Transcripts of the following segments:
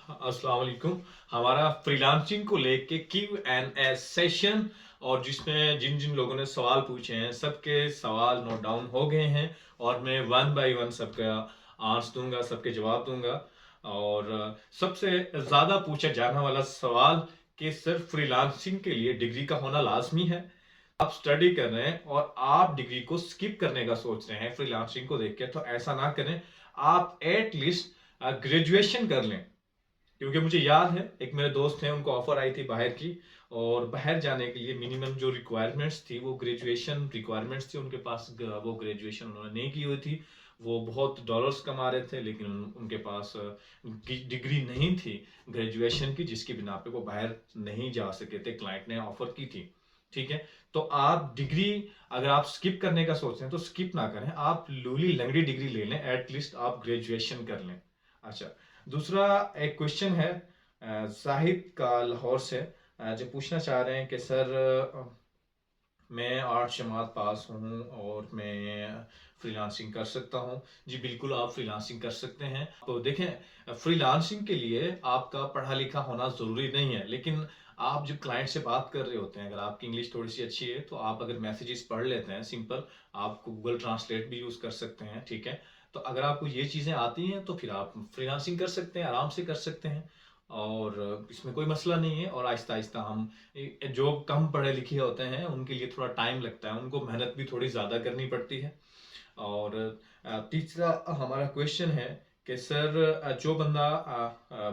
अस्सलाम वालेकुम। हमारा फ्रीलांसिंग को लेके क्यू एंड ए सेशन और जिसमें जिन जिन लोगों ने सवाल पूछे हैं सबके सवाल नोट डाउन हो गए हैं और मैं वन बाय वन सबका आंसर दूंगा, सबके जवाब दूंगा। और सबसे ज़्यादा पूछा जाने वाला सवाल कि सिर्फ फ्रीलांसिंग के लिए डिग्री का होना लाजमी है। आप स्टडी कर रहे हैं और आप डिग्री को स्किप करने का सोच रहे हैं फ्रीलांसिंग को देख के, तो ऐसा ना करें। आप एटलीस्ट ग्रेजुएशन कर लें। क्योंकि मुझे याद है, एक मेरे दोस्त हैं, उनको ऑफर आई थी बाहर की, और बाहर जाने के लिए मिनिमम जो रिक्वायरमेंट्स थी वो ग्रेजुएशन रिक्वायरमेंट्स थी उनके पास। वो ग्रेजुएशन उन्होंने नहीं की हुई थी। वो बहुत डॉलर्स कमा रहे थे, लेकिन उनके पास डिग्री नहीं थी ग्रेजुएशन की, जिसकी बिना पे वो बाहर नहीं जा सके थे। क्लाइंट ने ऑफर की थी। ठीक है। तो आप डिग्री, अगर आप स्किप करने का सोच रहे हैं तो स्किप ना करें, आप लूली लंगड़ी डिग्री ले लें, एटलीस्ट आप ग्रेजुएशन कर लें। अच्छा, दूसरा एक क्वेश्चन है जाहिद का लाहौर से, जो पूछना चाह रहे हैं कि सर मैं 8 जमात पास हूँ और मैं फ्रीलांसिंग कर सकता हूँ। जी बिल्कुल, आप फ्रीलांसिंग कर सकते हैं। तो देखें, फ्रीलांसिंग के लिए आपका पढ़ा लिखा होना ज़रूरी नहीं है, लेकिन आप जब क्लाइंट से बात कर रहे होते हैं, अगर आपकी इंग्लिश थोड़ी सी अच्छी है तो आप अगर मैसेजेस पढ़ लेते हैं सिंपल, आप गूगल ट्रांसलेट भी यूज़ कर सकते हैं। ठीक है। तो अगर आपको ये चीज़ें आती हैं तो फिर आप फ्रीलांसिंग कर सकते हैं, आराम से कर सकते हैं, और इसमें कोई मसला नहीं है। और आहिस्ता आहिस्ता हम जो कम पढ़े लिखे होते हैं उनके लिए थोड़ा टाइम लगता है, उनको मेहनत भी थोड़ी ज़्यादा करनी पड़ती है। और तीसरा हमारा क्वेश्चन है कि सर जो बंदा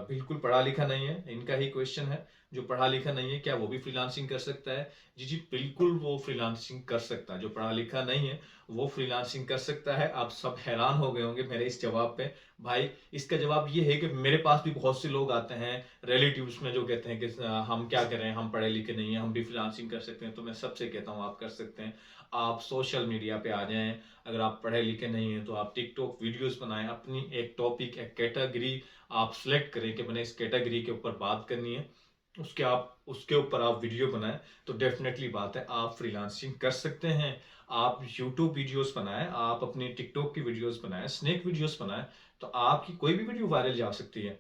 बिल्कुल पढ़ा लिखा नहीं है, इनका ही क्वेश्चन है, जो पढ़ा लिखा नहीं है क्या वो भी फ्रीलांसिंग कर सकता है? जी जी बिल्कुल, वो फ्रीलांसिंग कर सकता है। जो पढ़ा लिखा नहीं है वो फ्रीलांसिंग कर सकता है। आप सब हैरान हो गए होंगे मेरे इस जवाब पे। भाई, इसका जवाब ये है कि मेरे पास भी बहुत से लोग आते हैं रिलेटिव्स में, जो कहते हैं कि हम क्या करें, हम पढ़े लिखे नहीं हैं, हम भी फ्रीलांसिंग कर सकते हैं। तो मैं सबसे कहता हूँ आप कर सकते हैं। आप सोशल मीडिया पे आ जाएं। अगर आप पढ़े लिखे नहीं हैं तो आप टिकटॉक वीडियोस बनाएं, अपनी एक टॉपिक, एक कैटेगरी आप सिलेक्ट करें कि मैंने इस कैटेगरी के ऊपर बात करनी है, उसके ऊपर आप वीडियो बनाएं। तो डेफिनेटली बात है, आप फ्रीलांसिंग कर सकते हैं। आप यूट्यूब वीडियोस बनाएं, आप अपनी टिकटॉक की वीडियोस बनाएं, स्नैक वीडियोस बनाएं, तो आपकी कोई भी वीडियो वायरल जा सकती है।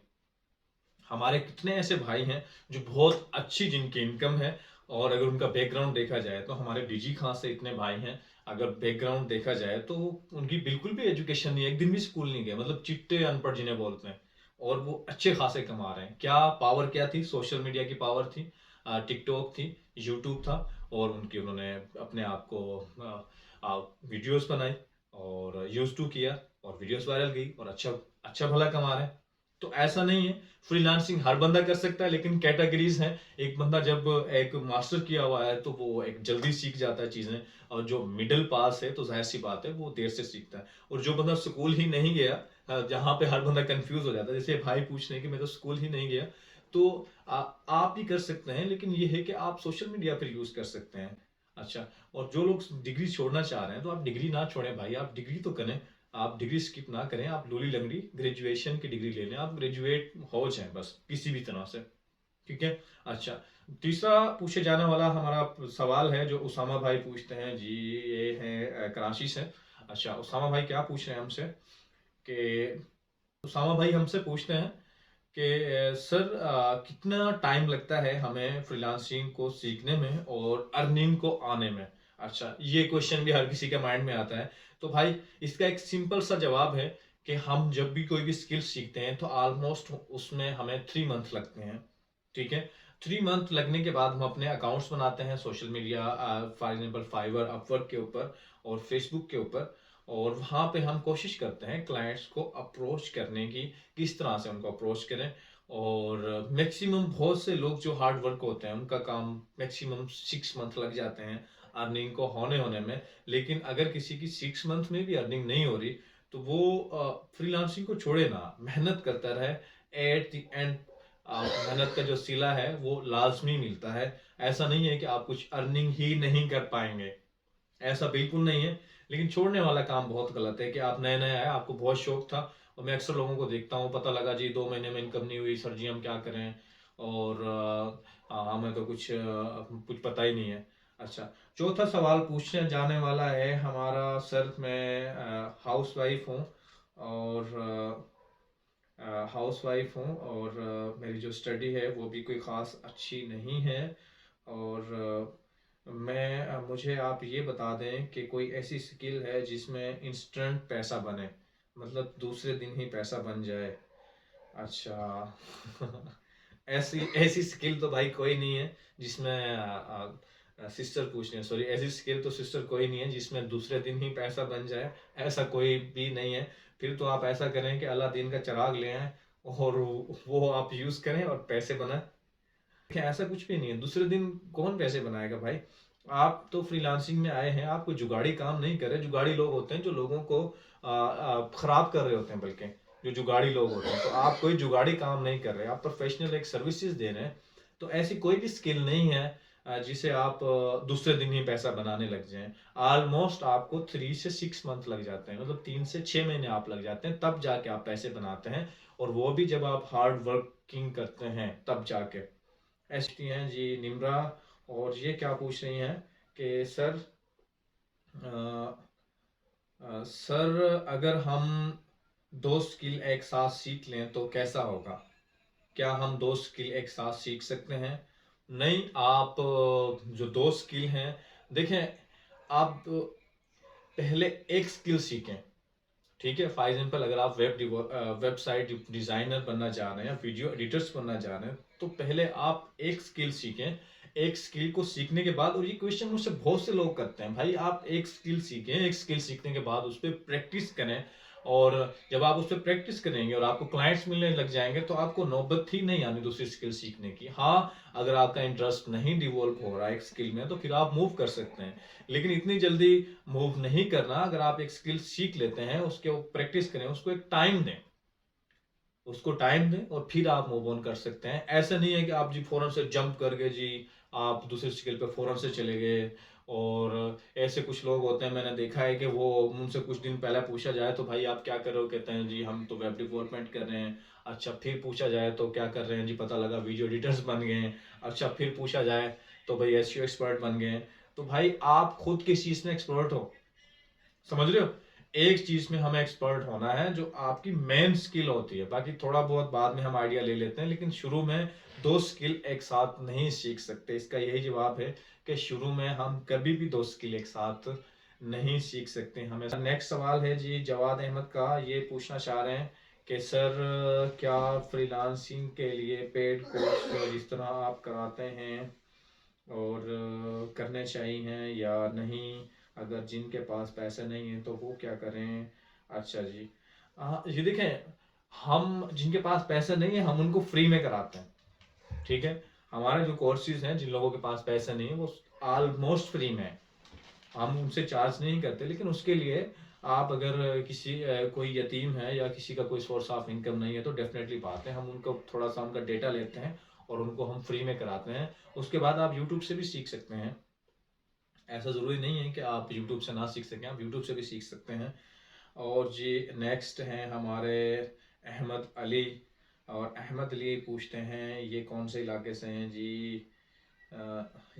हमारे कितने ऐसे भाई हैं जो बहुत अच्छी, जिनकी इनकम है, और अगर उनका बैकग्राउंड देखा जाए तो हमारे डीजी खां से इतने भाई हैं, अगर बैकग्राउंड देखा जाए तो उनकी बिल्कुल भी एजुकेशन नहीं है, एक दिन भी स्कूल नहीं गए, मतलब चिट्टे अनपढ़ जिन्हें बोलते हैं, और वो अच्छे खासे कमा रहे हैं। क्या पावर क्या थी? सोशल मीडिया की पावर थी, टिकटॉक थी, यूट्यूब था, और उन्होंने अपने आप को वीडियोस बनाई और यूज टू किया, और वीडियोस वायरल गई, और अच्छा अच्छा भला कमा रहे हैं। तो ऐसा नहीं है, फ्रीलांसिंग हर बंदा कर सकता है, लेकिन कैटेगरीज हैं। एक बंदा जब एक मास्टर किया हुआ है तो वो एक जल्दी सीख जाता है चीजें, और जो मिडिल पास है तो जाहिर सी बात है वो देर से सीखता है। और जो बंदा स्कूल ही नहीं गया, जहाँ पे हर बंदा कंफ्यूज हो जाता है, जैसे भाई पूछ रहे हैं कि मैं तो स्कूल ही नहीं गया, तो आप भी कर सकते हैं, लेकिन ये है कि आप सोशल मीडिया पर यूज कर सकते हैं। अच्छा, और जो लोग डिग्री छोड़ना चाह रहे हैं तो आप डिग्री ना छोड़ें भाई, आप डिग्री तो करें। आप डिग्री स्किप ना करें, आप लूली लंगड़ी ग्रेजुएशन की डिग्री ले लें, आप ग्रेजुएट हो जाएं बस किसी भी तरह से। ठीक है। अच्छा, तीसरा पूछे जाने वाला हमारा सवाल है जो उसामा भाई पूछते हैं जी, ये है कराची से। अच्छा, उसामा भाई क्या पूछ रहे हैं हमसे कि उसामा भाई हमसे पूछते हैं कि सर कितना टाइम लगता है हमें फ्रीलांसिंग को सीखने में और अर्निंग को आने में? अच्छा, ये क्वेश्चन भी हर किसी के माइंड में आता है। तो भाई, इसका एक सिंपल सा जवाब है कि हम जब भी कोई भी स्किल सीखते हैं तो ऑलमोस्ट उसमें हमें 3 मंथ लगते हैं। ठीक है। 3 मंथ लगने के बाद हम अपने अकाउंट्स बनाते हैं social media, for example Fiverr, Upwork के ऊपर और फेसबुक के ऊपर, और वहाँ पे हम कोशिश करते हैं क्लाइंट्स को अप्रोच करने की, किस तरह से उनको अप्रोच करें। और मैक्सिमम बहुत से लोग जो हार्ड वर्क होते हैं उनका काम मैक्सिमम 6 मंथ लग जाते हैं अर्निंग को होने होने में। लेकिन अगर किसी की 6 मंथ में भी अर्निंग नहीं हो रही तो वो फ्रीलांसिंग को छोड़े ना, मेहनत करता रहे। एट द एंड मेहनत का जो सिला है वो लाजमी मिलता है। ऐसा नहीं है कि आप कुछ अर्निंग ही नहीं कर पाएंगे, ऐसा बिल्कुल नहीं है। लेकिन छोड़ने वाला काम बहुत गलत है कि आप नए नए आए, आपको बहुत शौक था, और मैं अक्सर लोगों को देखता हूँ, पता लगा जी 2 महीने में इनकम नहीं हुई, सर जी हम क्या करें, और हमें तो कुछ पता ही नहीं है। अच्छा, चौथा सवाल पूछने जाने वाला है हमारा, सर मैं हाउस वाइफ हूँ और हाउस वाइफ हूँ और मेरी जो स्टडी है वो भी कोई ख़ास अच्छी नहीं है। और मुझे आप ये बता दें कि कोई ऐसी स्किल है जिसमें इंस्टेंट पैसा बने, मतलब दूसरे दिन ही पैसा बन जाए। अच्छा। ऐसी ऐसी स्किल तो भाई कोई नहीं है जिसमें सिस्टर पूछ रही है, सॉरी, ऐसी स्किल तो सिस्टर कोई नहीं है जिसमें दूसरे दिन ही पैसा बन जाए। ऐसा कोई भी नहीं है। फिर तो आप ऐसा करें कि अलादीन का चिराग ले आएं और वो आप यूज करें और पैसे बनाएं। देखिए, ऐसा कुछ भी नहीं है, दूसरे दिन कौन पैसे बनाएगा भाई। आप तो फ्रीलांसिंग में आए हैं, आप कोई जुगाड़ी काम नहीं कर रहे। जुगाड़ी लोग होते हैं जो लोगों को खराब कर रहे होते हैं, बल्कि जो जुगाड़ी लोग होते हैं। तो आप कोई जुगाड़ी काम नहीं कर रहे, आप प्रोफेशनल एक सर्विसेज दे रहे हैं। तो ऐसी कोई भी स्किल नहीं है जिसे आप दूसरे दिन ही पैसा बनाने लग जाएं। ऑलमोस्ट आपको 3 से 6 मंथ लग जाते हैं, मतलब 3 से 6 महीने आप लग जाते हैं, तब जाके आप पैसे बनाते हैं। और वो भी जब आप हार्ड वर्किंग करते हैं तब जाके। ऐसी हैं जी निम्रा, और ये क्या पूछ रही हैं कि सर, सर अगर हम 2 स्किल एक साथ सीख लें तो कैसा होगा? क्या हम 2 स्किल एक साथ सीख सकते हैं? नहीं, आप जो 2 स्किल हैं, देखें, आप पहले एक स्किल सीखें। ठीक है, फॉर एग्जाम्पल अगर आप वेबसाइट डिजाइनर बनना चाह रहे हैं या वीडियो एडिटर्स बनना चाह रहे हैं, तो पहले आप एक स्किल सीखें। एक स्किल को सीखने के बाद, और ये क्वेश्चन मुझसे बहुत से लोग करते हैं, भाई आप एक स्किल सीखें, एक स्किल सीखने के बाद उस पर प्रैक्टिस करें। और जब आप उस पर प्रैक्टिस करेंगे और आपको क्लाइंट्स मिलने लग जाएंगे तो आपको नौबत ही नहीं आनी दूसरी स्किल सीखने की। हाँ, अगर आपका इंटरेस्ट नहीं डिवोल्व हो रहा है एक स्किल में तो फिर आप मूव कर सकते हैं, लेकिन इतनी जल्दी मूव नहीं करना। अगर आप एक स्किल सीख लेते हैं, उसके प्रैक्टिस करें, उसको एक टाइम दें, उसको टाइम दें और फिर आप मूव ऑन कर सकते हैं। ऐसा नहीं है कि आप जी फौरन से जंप करके जी आप दूसरे स्किल पे फौरन से चले गए। और ऐसे कुछ लोग होते हैं, मैंने देखा है कि वो उनसे कुछ दिन पहले पूछा जाए तो भाई आप क्या कर रहे हो, कहते हैं जी हम तो वेब डेवलपमेंट कर रहे हैं। अच्छा, फिर पूछा जाए तो क्या कर रहे हैं जी, पता लगा वीडियो एडिटर्स बन गए। अच्छा, फिर पूछा जाए तो भाई एसईओ एक्सपर्ट बन गए। तो भाई आप खुद किस चीज में एक्सपर्ट हो, समझ रहे हो? एक चीज में हमें एक्सपर्ट होना है जो आपकी मेन स्किल होती है, बाकी थोड़ा बहुत बाद में हम आइडिया ले लेते हैं, लेकिन शुरू में 2 स्किल एक साथ नहीं सीख सकते। इसका यही जवाब है कि शुरू में हम कभी भी 2 स्किल एक साथ नहीं सीख सकते हमें। नेक्स्ट सवाल है जी जवाद अहमद का, ये पूछना चाह रहे हैं कि सर क्या फ्रीलांसिंग के लिए पेड कोर्स जिस तरह आप कराते हैं और करने चाहिए या नहीं? अगर जिनके पास पैसे नहीं है तो वो क्या करें? अच्छा जी, हाँ ये देखें, हम जिनके पास पैसे नहीं है हम उनको फ्री में कराते हैं। ठीक है, हमारे जो कोर्सेज हैं, जिन लोगों के पास पैसे नहीं है वो ऑलमोस्ट फ्री में है। हम उनसे चार्ज नहीं करते, लेकिन उसके लिए आप अगर कोई यतीम है या किसी का कोई सोर्स ऑफ इनकम नहीं है तो डेफिनेटली बात है, हम उनको थोड़ा सा उनका डेटा लेते हैं और उनको हम फ्री में कराते हैं। उसके बाद आप यूट्यूब से भी सीख सकते हैं। ऐसा ज़रूरी नहीं है कि आप यूट्यूब से ना सीख सकें, आप यूट्यूब से भी सीख सकते हैं। और जी नेक्स्ट हैं हमारे अहमद अली, और अहमद अली पूछते हैं, ये कौन से इलाके से हैं जी?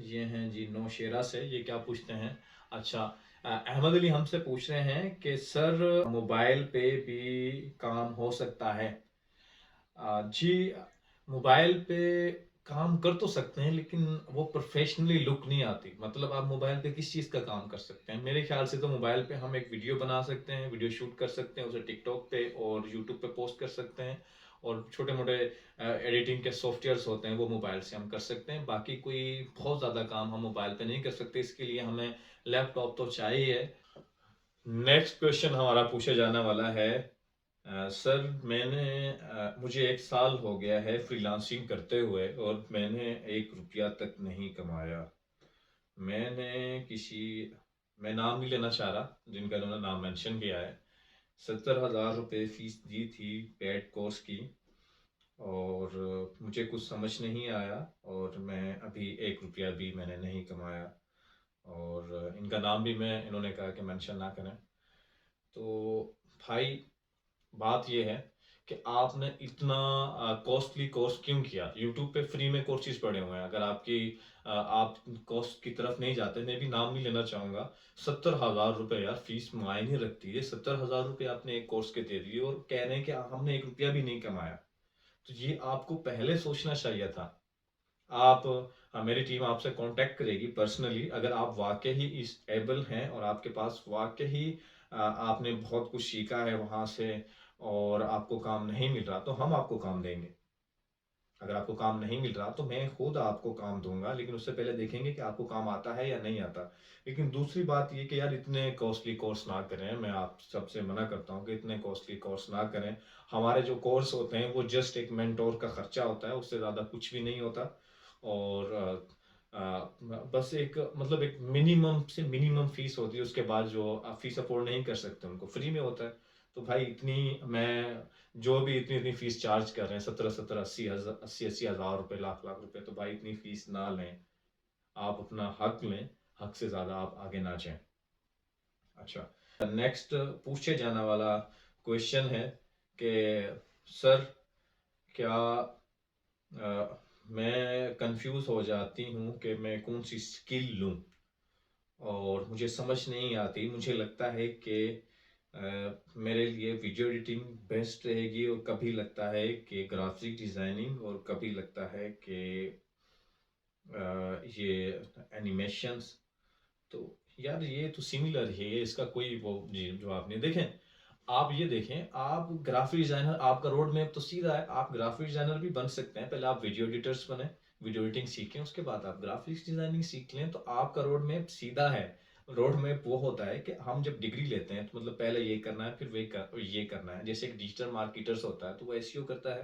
ये हैं जी नौशेरा से। ये क्या पूछते हैं? अच्छा, अहमद अली हमसे पूछ रहे हैं कि सर मोबाइल पे भी काम हो सकता है? जी, मोबाइल पे काम कर तो सकते हैं, लेकिन वो प्रोफेशनली लुक नहीं आती। मतलब आप मोबाइल पे किस चीज़ का काम कर सकते हैं? मेरे ख्याल से तो मोबाइल पे हम एक वीडियो बना सकते हैं, वीडियो शूट कर सकते हैं, उसे टिकटॉक पे और यूट्यूब पे पोस्ट कर सकते हैं। और छोटे मोटे एडिटिंग के सॉफ्टवेयर्स होते हैं वो मोबाइल से हम कर सकते हैं। बाकी कोई बहुत ज़्यादा काम हम मोबाइल पे नहीं कर सकते, इसके लिए हमें लैपटॉप तो चाहिए। नेक्स्ट क्वेश्चन हमारा पूछा जाने वाला है, सर मुझे 1 साल हो गया है फ्रीलांसिंग करते हुए और मैंने 1 रुपया तक नहीं कमाया। मैंने किसी मैं नाम नहीं लेना चाह रहा जिनका इन्होंने नाम मेंशन किया है। 70,000 रुपये फीस दी थी पेड कोर्स की, और मुझे कुछ समझ नहीं आया, और मैं अभी 1 रुपया भी मैंने नहीं कमाया। और इनका नाम भी इन्होंने कहा कि मेंशन ना करें। तो भाई बात ये है कि आपने इतना कॉस्टली कोर्स क्यों किया। यूट्यूब पे फ्री में कोर्सेज पड़े हुए हैं, अगर आप कॉस्ट की तरफ नहीं जाते, मैं भी नाम नहीं लेना चाहूँगा। 70,000 रुपये यार फीस मायने रखती है। 70,000 रुपये आपने एक कोर्स के दे दिए और कह रहे हैं कि हमने 1 रुपया भी नहीं कमाया। तो ये आपको पहले सोचना चाहिए था। आप मेरी टीम आपसे कांटेक्ट करेगी पर्सनली, अगर आप वाकई ही इस एबल हैं और आपके पास वाकई ही आपने बहुत कुछ सीखा है वहाँ से और आपको काम नहीं मिल रहा, तो हम आपको काम देंगे। अगर आपको काम नहीं मिल रहा तो मैं खुद आपको काम दूंगा, लेकिन उससे पहले देखेंगे कि आपको काम आता है या नहीं आता। लेकिन दूसरी बात ये कि यार इतने कॉस्टली कोर्स ना करें, मैं आप सबसे मना करता हूँ कि इतने कॉस्टली कोर्स ना करें। हमारे जो कोर्स होते हैं वो जस्ट एक मेंटोर का खर्चा होता है, उससे ज़्यादा कुछ भी नहीं होता। और बस एक मतलब एक मिनिमम से मिनिमम फीस होती है, उसके बाद जो आप फीस अफोर्ड नहीं कर सकते उनको फ्री में होता है। तो भाई इतनी मैं जो भी इतनी इतनी फीस चार्ज कर रहे हैं, 17 17 80 हजार रुपए, लाख लाख रुपए, तो भाई इतनी फीस ना लें। आप अपना हक लें, हक से ज्यादा आप आगे ना जाएं। अच्छा, नेक्स्ट पूछे जाने वाला क्वेश्चन है कि सर क्या मैं कंफ्यूज हो जाती हूँ कि मैं कौन सी स्किल लूँ और मुझे समझ नहीं आती। मुझे लगता है कि मेरे लिए वीडियो एडिटिंग बेस्ट रहेगी, और कभी लगता है कि ग्राफिक डिज़ाइनिंग, और कभी लगता है कि ये एनिमेशंस। तो यार ये तो सिमिलर है, इसका कोई वो जी जवाब नहीं। देखें, आप ये देखें, आप ग्राफिक डिजाइनर, आपका रोड मैप तो सीधा है, आप ग्राफिक डिजाइनर भी बन सकते हैं। पहले आप वीडियो एडिटर्स बने, वीडियो एडिटिंग सीखें, उसके बाद आप ग्राफिक्स डिजाइनिंग सीख लें, तो आपका रोड मैप सीधा है। रोड मैप वो होता है कि हम जब डिग्री लेते हैं तो मतलब पहले ये करना है, फिर ये करना है। जैसे एक डिजिटल मार्केटर्स होता है तो वो एसईओ करता है,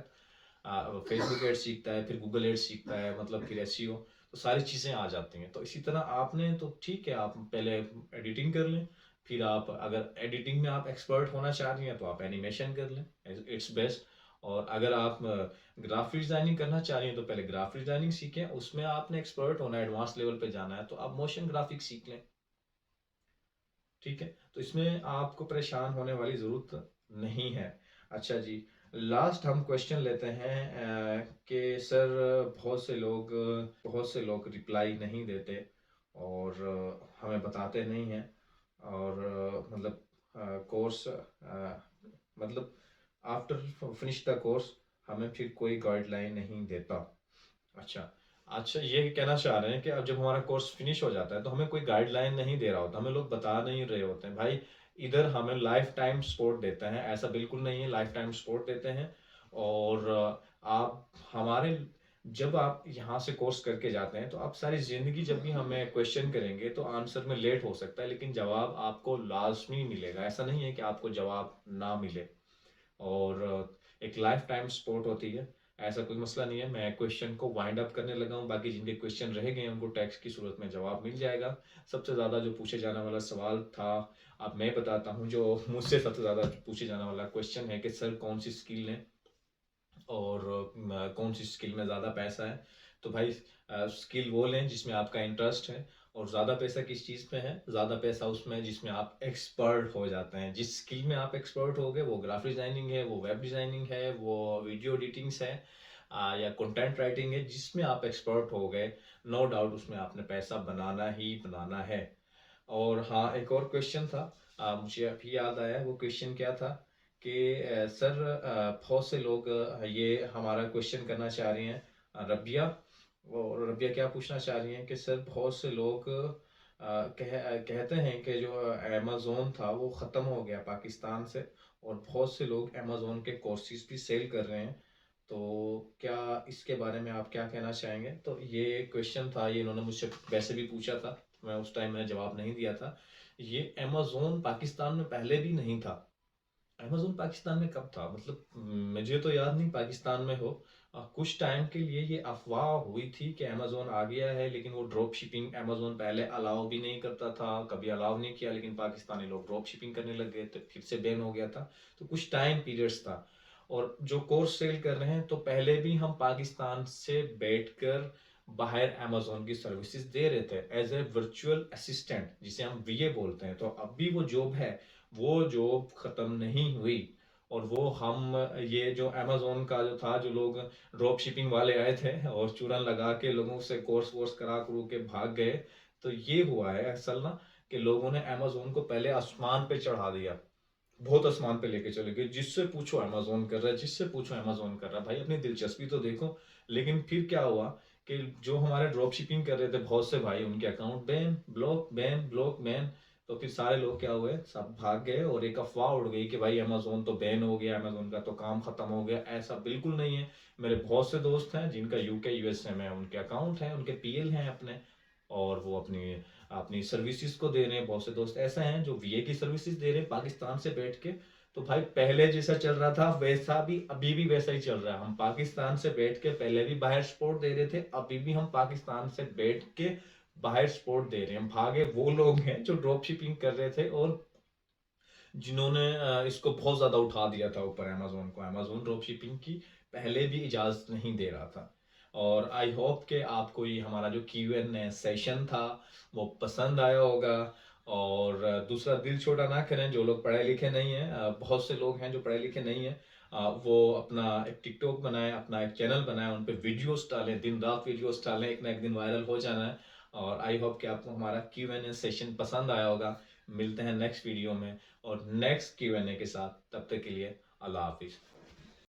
फेसबुक एड सीखता है, फिर गूगल एड सीखता है, मतलब फिर एसईओ, तो सारी चीज़ें आ जाती हैं। तो इसी तरह आपने तो ठीक है, आप पहले एडिटिंग कर लें, फिर आप अगर एडिटिंग में आप एक्सपर्ट होना चाह रही हैं तो आप एनिमेशन कर लें, इट्स बेस्ट। और अगर आप ग्राफिक डिजाइनिंग करना चाह रही हैं तो पहले ग्राफिक डिजाइनिंग सीखें, उसमें आपने एक्सपर्ट होना है, एडवांस लेवल पे जाना है तो आप मोशन ग्राफिक्स सीख लें। ठीक है, तो इसमें आपको परेशान होने वाली ज़रूरत नहीं है। अच्छा जी, लास्ट हम क्वेश्चन लेते हैं कि सर बहुत से लोग रिप्लाई नहीं देते और हमें बताते नहीं हैं, और मतलब कोर्स मतलब आफ्टर फिनिश द कोर्स हमें फिर कोई गाइडलाइन नहीं देता। अच्छा, अच्छा ये कहना चाह रहे हैं कि अब जब हमारा कोर्स फिनिश हो जाता है तो हमें कोई गाइडलाइन नहीं दे रहा होता, हमें लोग बता नहीं रहे होते हैं। भाई इधर हमें लाइफ टाइम सपोर्ट देते हैं, ऐसा बिल्कुल नहीं है, लाइफ टाइम सपोर्ट देते हैं। और आप हमारे जब आप यहाँ से कोर्स करके जाते हैं तो आप सारी ज़िंदगी जब भी हमें क्वेश्चन करेंगे तो आंसर में लेट हो सकता है, लेकिन जवाब आपको लाजमी मिलेगा। ऐसा नहीं है कि आपको जवाब ना मिले। और एक लाइफ टाइम सपोर्ट होती है, ऐसा कोई मसला नहीं है। मैं क्वेश्चन को वाइंड अप करने लगा हूँ, बाकी जिनके क्वेश्चन रह गए हैं उनको टेक्स्ट की सूरत में जवाब मिल जाएगा। सबसे ज़्यादा जो पूछे जाने वाला सवाल था, अब मैं बताता हूँ, जो मुझसे सबसे ज़्यादा पूछे जाने वाला क्वेश्चन है कि सर कौन सी स्किल लें और कौन सी स्किल में ज़्यादा पैसा है। तो भाई स्किल वो लें जिसमें आपका इंटरेस्ट है। और ज़्यादा पैसा किस चीज़ में है? ज़्यादा पैसा उसमें है जिसमें आप एक्सपर्ट हो जाते हैं। जिस स्किल में आप एक्सपर्ट हो गए, वो ग्राफिक डिज़ाइनिंग है, वो वेब डिज़ाइनिंग है, वो वीडियो एडिटिंग्स है, या कंटेंट राइटिंग है, जिसमें आप एक्सपर्ट हो गए, नो डाउट उसमें आपने पैसा बनाना ही बनाना है। और हाँ, एक और क्वेश्चन था, मुझे अभी याद आया, वो क्वेश्चन क्या था कि सर बहुत से लोग ये हमारा क्वेश्चन करना चाह रही हैं, रबिया। और रबिया क्या पूछना चाह रही हैं कि सर बहुत से लोग कहते हैं कि जो अमेज़ोन था वो ख़त्म हो गया पाकिस्तान से, और बहुत से लोग अमेज़ोन के कोर्सेज भी सेल कर रहे हैं। तो क्या इसके बारे में आप क्या कहना चाहेंगे? तो ये क्वेश्चन था, ये इन्होंने मुझसे वैसे भी पूछा था, मैं उस टाइम मैंने जवाब नहीं दिया था। ये अमेज़ोन पाकिस्तान में पहले भी नहीं था। अमेज़ोन पाकिस्तान में कब था, मतलब मुझे तो याद नहीं पाकिस्तान में हो। कुछ टाइम के लिए ये अफवाह हुई थी कि अमेज़ोन आ गया है, लेकिन वो ड्रॉप शिपिंग अमेज़ोन पहले अलाउ भी नहीं करता था, कभी अलाउ नहीं किया, लेकिन पाकिस्तानी लोग ड्रॉप शिपिंग करने लग गए तो फिर से बैन हो गया था। तो कुछ टाइम पीरियड्स था। और जो कोर्स सेल कर रहे हैं, तो पहले भी हम पाकिस्तान से बैठकर बाहर अमेज़ोन की सर्विसेज दे रहे थे एज ए वर्चुअल असिस्टेंट, जिसे हम वीए बोलते हैं। तो अब भी वो जॉब है, वो जॉब ख़त्म नहीं हुई। और वो हम ये जो अमेजोन का जो था, जो लोग ड्रॉप शिपिंग वाले आए थे और चूरन लगा के लोगों से कोर्स वोर्स करा करू के भाग गए। तो ये हुआ है असल ना, कि लोगों ने अमेजोन को पहले आसमान पे चढ़ा दिया, बहुत आसमान पे लेके चले गए, जिससे पूछो अमेजोन कर रहा है, जिससे पूछो अमेजोन कर रहा है। भाई अपनी दिलचस्पी तो देखो। लेकिन फिर क्या हुआ कि जो हमारे ड्रॉप शिपिंग कर रहे थे बहुत से भाई, उनके account ban, block, ban, block, ban. तो फिर सारे लोग क्या हुए, सब भाग गए और एक अफवाह उड़ गई कि भाई अमेजोन तो बैन हो गया, अमेजोन का तो काम खत्म हो गया। ऐसा बिल्कुल नहीं है। मेरे बहुत से दोस्त हैं जिनका यूके यूएसए में उनके अकाउंट हैं, उनके पीएल हैं अपने, और वो अपनी अपनी सर्विसेज को दे रहे हैं। बहुत से दोस्त ऐसे हैं जो वीए की सर्विसेज दे रहे हैं पाकिस्तान से बैठ के। तो भाई पहले जैसा चल रहा था वैसा भी अभी भी वैसा ही चल रहा है। हम पाकिस्तान से बैठ के पहले भी बाहर सपोर्ट दे रहे थे, अभी भी हम पाकिस्तान से बैठ के बाहर सपोर्ट दे रहे हैं। भागे वो लोग हैं जो ड्रॉप शिपिंग कर रहे थे और जिन्होंने इसको बहुत ज्यादा उठा दिया था ऊपर अमेजोन को। अमेजोन ड्रॉप शिपिंग की पहले भी इजाजत नहीं दे रहा था। और आई होप कि आपको ये हमारा जो Q&A सेशन था वो पसंद आया होगा। और दूसरा, दिल छोटा ना करें जो लोग पढ़े लिखे नहीं हैं। बहुत से लोग हैं जो पढ़े लिखे नहीं हैं, वो अपना एक टिकटॉक बनाएं, अपना एक चैनल बनाएं, उन पे वीडियोस डालें, दिन रात वीडियोस डालें, एक ना एक दिन वायरल हो जाना है। और आई होप कि आपको हमारा Q&A सेशन पसंद आया होगा। मिलते हैं नेक्स्ट वीडियो में और नेक्स्ट Q&A के साथ। तब तक के लिए अल्लाह हाफिज।